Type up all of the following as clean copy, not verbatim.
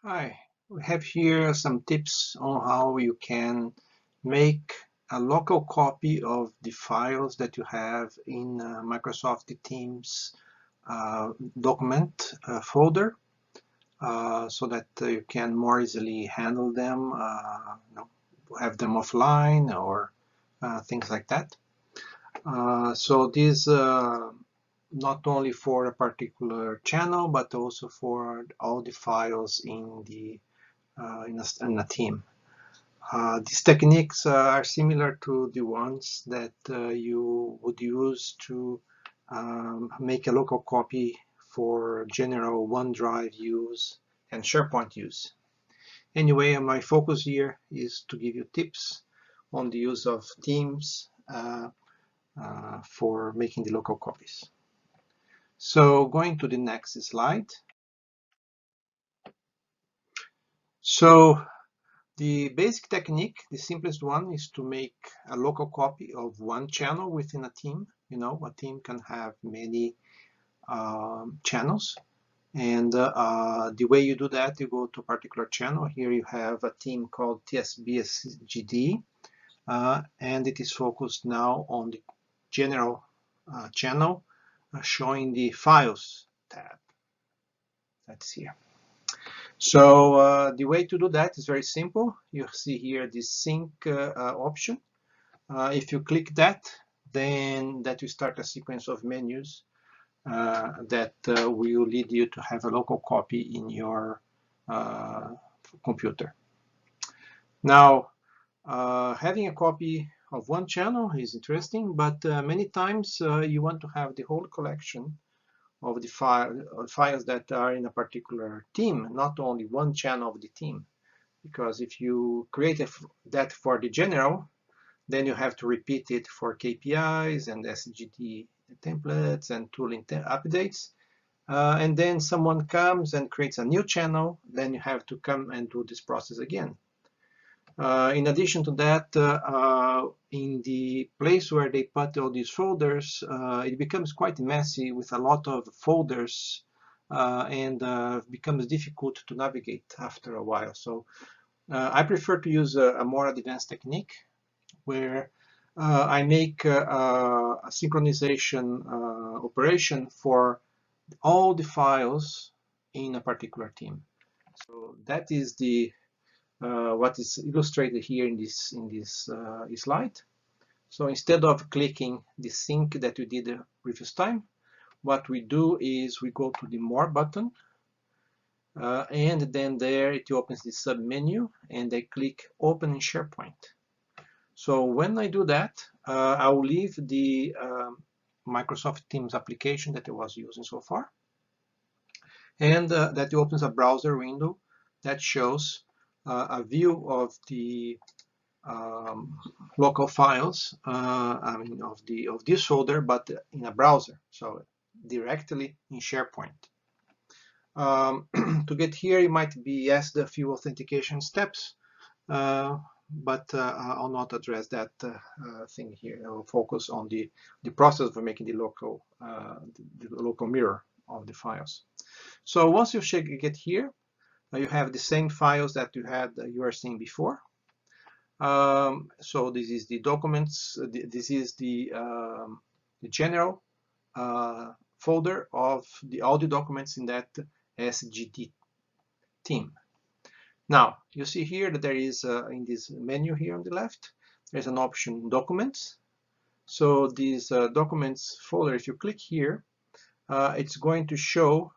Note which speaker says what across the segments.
Speaker 1: Hi, we have here some tips on how you can make a local copy of the files that you have in Microsoft Teams document folder so that you can more easily handle them, have them offline or things like that. So this not only for a particular channel, but also for all the files in the in a team. These techniques are similar to the ones that you would use to make a local copy for general OneDrive use and SharePoint use. Anyway, my focus here is to give you tips on the use of Teams for making the local copies. So going to the next slide. So the basic technique, the simplest one, is to make a local copy of one channel within a team. You know, a team can have many channels. And the way you do that, you go to a particular channel. Here you have a team called TSBSGD, and it is focused now on the general channel, showing the Files tab. That's here. So the way to do that is very simple. You see here the sync option. If you click that, then that will start a sequence of menus that will lead you to have a local copy in your computer. Now, having a copy of one channel is interesting, but many times you want to have the whole collection of the files that are in a particular team, not only one channel of the team. Because if you create that for the general, then you have to repeat it for KPIs and SGD templates and tooling updates. And then someone comes and creates a new channel, then you have to come and do this process again. In addition to that, in the place where they put all these folders, it becomes quite messy with a lot of folders and becomes difficult to navigate after a while. So I prefer to use a more advanced technique where I make a synchronization operation for all the files in a particular team. So that is the what is illustrated here in this slide. So instead of clicking the sync that we did the previous time, what we do is we go to the More button, and then there it opens the sub menu, and I click Open in SharePoint. So when I do that, I will leave the Microsoft Teams application that I was using so far, and that opens a browser window that shows a view of the local files, I mean of this folder, but in a browser, so directly in SharePoint. To get here, you might be asked a few authentication steps, but I'll not address that thing here. I'll focus on the process for making the local mirror of the files. So once you get here, you have the same files that you were seeing before. So this is the documents. This is the general folder of all the documents in that SGD team. Now you see here that there is in this menu here on the left, there's an option Documents. So this Documents folder, if you click here, it's going to show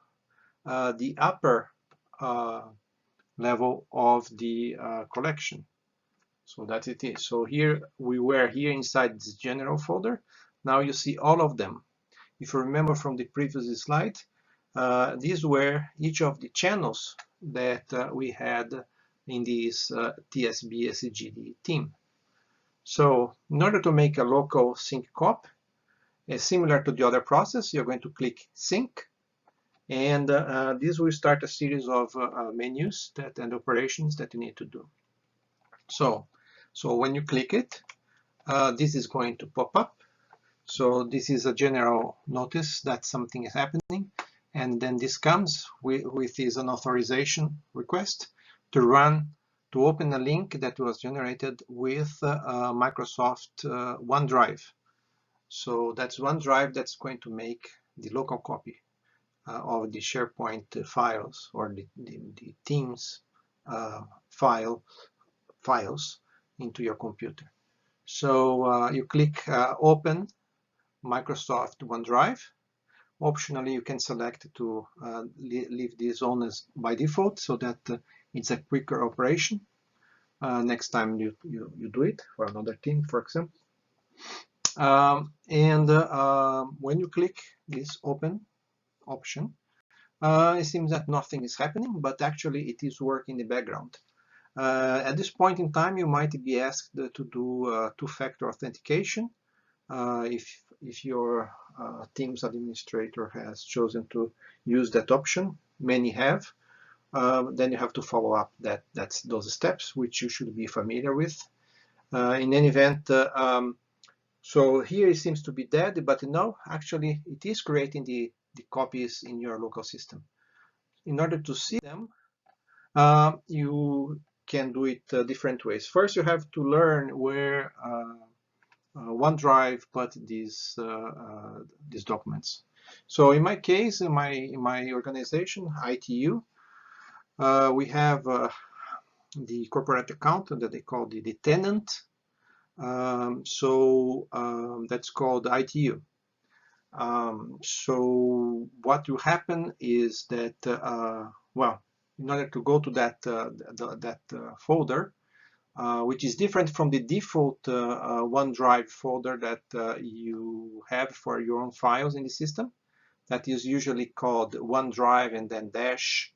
Speaker 1: the upper level of the collection. So that it is. So here we were here inside this general folder. Now you see all of them. If you remember from the previous slide, these were each of the channels that we had in this TSBSGD team. So in order to make a local sync copy, similar to the other process, you're going to click Sync, and this will start a series of menus and operations that you need to do. So when you click it, this is going to pop up. So this is a general notice that something is happening. and then this comes with is an authorization request to open a link that was generated with Microsoft OneDrive. So that's OneDrive that's going to make the local copy of the SharePoint files or the Teams files into your computer. So you click Open Microsoft OneDrive. Optionally, you can select to leave this on as by default so that it's a quicker operation next time you do it for another team, for example. When you click this Open option, it seems that nothing is happening, but actually it is working in the background. At this point in time, you might be asked to do two-factor authentication. If your Teams administrator has chosen to use that option, many have, then you have to follow up those steps, which you should be familiar with. In any event, so here it seems to be dead, but no, actually it is creating the copies in your local system. In order to see them, you can do it different ways. First, you have to learn where OneDrive put these documents. So in my case, in my organization, ITU, we have the corporate account that they call the tenant. That's called ITU. So what will happen is that, well, in order to go to that folder, which is different from the default OneDrive folder that you have for your own files in the system, that is usually called OneDrive and then dash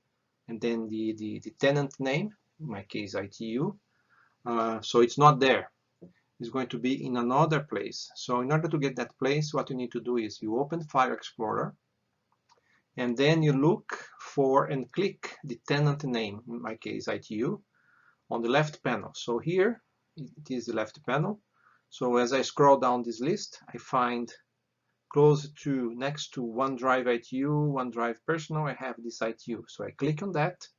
Speaker 1: and then the tenant name, in my case ITU. So it's not there. It's going to be in another place. So in order to get that place, what you need to do is you open File Explorer and then you look for and click the tenant name, in my case ITU, on the left panel. So here it is the left panel. So as I scroll down this list, I find next to OneDrive ITU, OneDrive Personal, I have this ITU. So I click on that,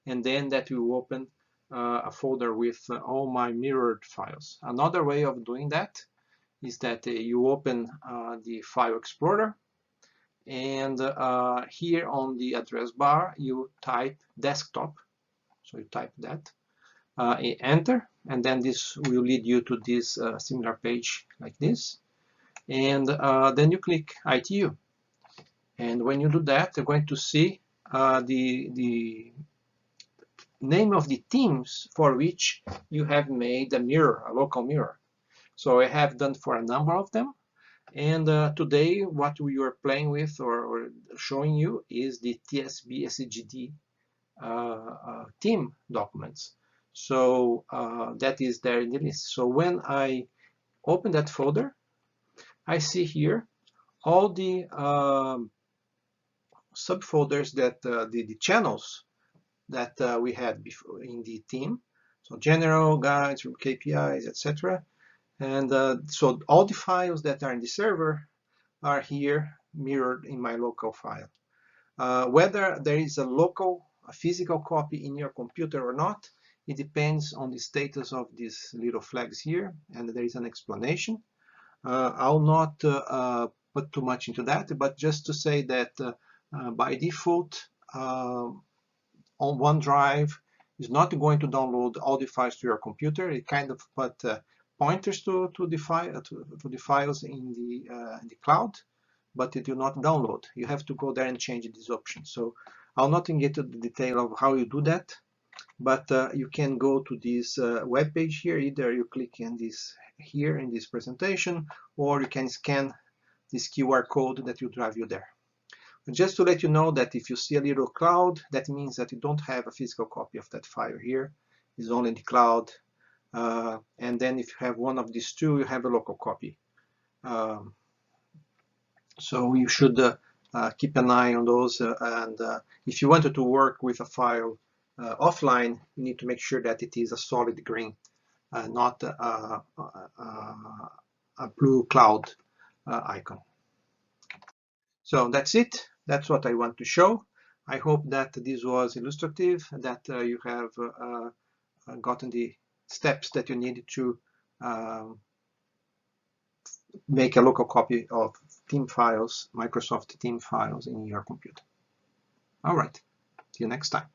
Speaker 1: and then that will open a folder with all my mirrored files. Another way of doing that is that you open the File Explorer, and here on the address bar you type desktop. So you type that, enter, and then this will lead you to this similar page like this, and then you click ITU. And when you do that, you're going to see the name of the teams for which you have made a mirror, a local mirror. So I have done for a number of them, and today what we are playing with or showing you is the TSB SGD team documents. So that is there in the list. So when I open that folder, I see here all the subfolders that the channels that we had before in the team. So general, guides, KPIs, etc. And so all the files that are in the server are here mirrored in my local file. Whether there is a physical copy in your computer or not, it depends on the status of these little flags here, and there is an explanation. I'll not put too much into that, but just to say that by default, on OneDrive is not going to download all the files to your computer. It kind of put pointers to the files in the cloud, but it will not download. You have to go there and change this option. So I'll not get into the detail of how you do that, but you can go to this web page here. Either you click in this here in this presentation, or you can scan this QR code that will drive you there. Just to let you know that if you see a little cloud, that means that you don't have a physical copy of that file here. It's only in the cloud. And then if you have one of these two, you have a local copy. So you should keep an eye on those. And if you wanted to work with a file offline, you need to make sure that it is a solid green, not a blue cloud icon. So that's it. That's what I want to show. I hope that this was illustrative, that you have gotten the steps that you need to make a local copy of theme files, Microsoft theme files in your computer. All right, see you next time.